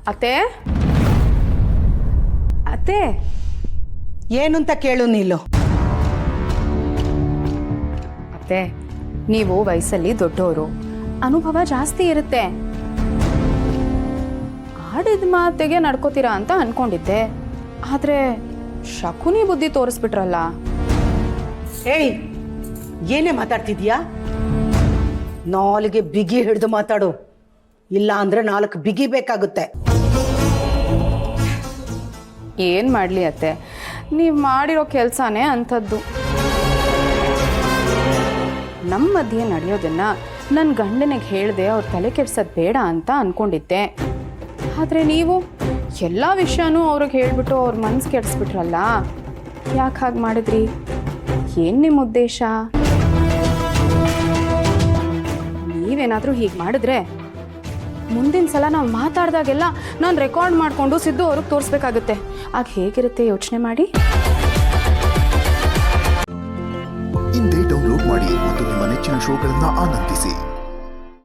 ಅತ್ತೆ ಅತ್ತೆ ಏನು ಅಂತ ಕೇಳು ನೀಲು. ಅತ್ತೆ, ನೀವು ವಯಸ್ಸಲ್ಲಿ ದೊಡ್ಡವರು, ಅನುಭವ ಜಾಸ್ತಿ ಇರುತ್ತೆ. ಆಡಿದ ಮಾತಿಗೆ ನಡ್ಕೋತೀರಾ ಅಂತ ಅನ್ಕೊಂಡಿದ್ದೆ, ಆದ್ರೆ ಶಕುನಿ ಬುದ್ಧಿ ತೋರಿಸ್ಬಿಟ್ರಲ್ಲ. ಏಯ್, ಏನೇ ಮಾತಾಡ್ತಿದ್ಯಾ? ನಾಲಿಗೆ ಬಿಗಿ ಹಿಡಿದು ಮಾತಾಡು, ಇಲ್ಲ ಅಂದ್ರೆ 4 ಬಿಗಿ ಬೇಕಾಗುತ್ತೆ. ಏನ್ ಮಾಡ್ಲಿ ಅತ್ತೆ, ನೀವು ಮಾಡಿರೋ ಕೆಲಸನೇ ಅಂಥದ್ದು. ನಮ್ಮ ಮಧ್ಯೆ ನಡೆಯೋದನ್ನ ನನ್ನ ಗಂಡನಿಗೆ ಹೇಳ್ದೆ ಅವ್ರ ತಲೆ ಕೆಡ್ಸೋದು ಬೇಡ ಅಂತ ಅನ್ಕೊಂಡಿದ್ದೆ. ಆದರೆ ನೀವು ಎಲ್ಲ ವಿಷಯನೂ ಅವ್ರಿಗೆ ಹೇಳ್ಬಿಟ್ಟು ಅವ್ರ ಮನಸ್ಸು ಕೆಡಿಸ್ಬಿಟ್ರಲ್ಲ. ಯಾಕೆ ಹಾಗೆ ಮಾಡಿದ್ರಿ? ಏನು ನಿಮ್ಮ ಉದ್ದೇಶ? ನೀವೇನಾದರೂ ಹೀಗೆ ಮಾಡಿದ್ರೆ ಮುಂದಿನ ಸಲ ನಾವು ಮಾತಾಡಿದಾಗೆಲ್ಲ ನಾನು ರೆಕಾರ್ಡ್ ಮಾಡಿಕೊಂಡು ಸಿದ್ದು ಅವ್ರಿಗೆ ತೋರಿಸ್ಬೇಕಾಗುತ್ತೆ. ಆಗ ಹೇಗಿರುತ್ತೆ ಯೋಚನೆ ಮಾಡಿ. ಇಂದೇ ಡೌನ್ಲೋಡ್ ಮಾಡಿ ಮತ್ತು ನಿಮ್ಮ ನೆಚ್ಚಿನ ಶೋಗಳನ್ನು ಆನಂದಿಸಿ.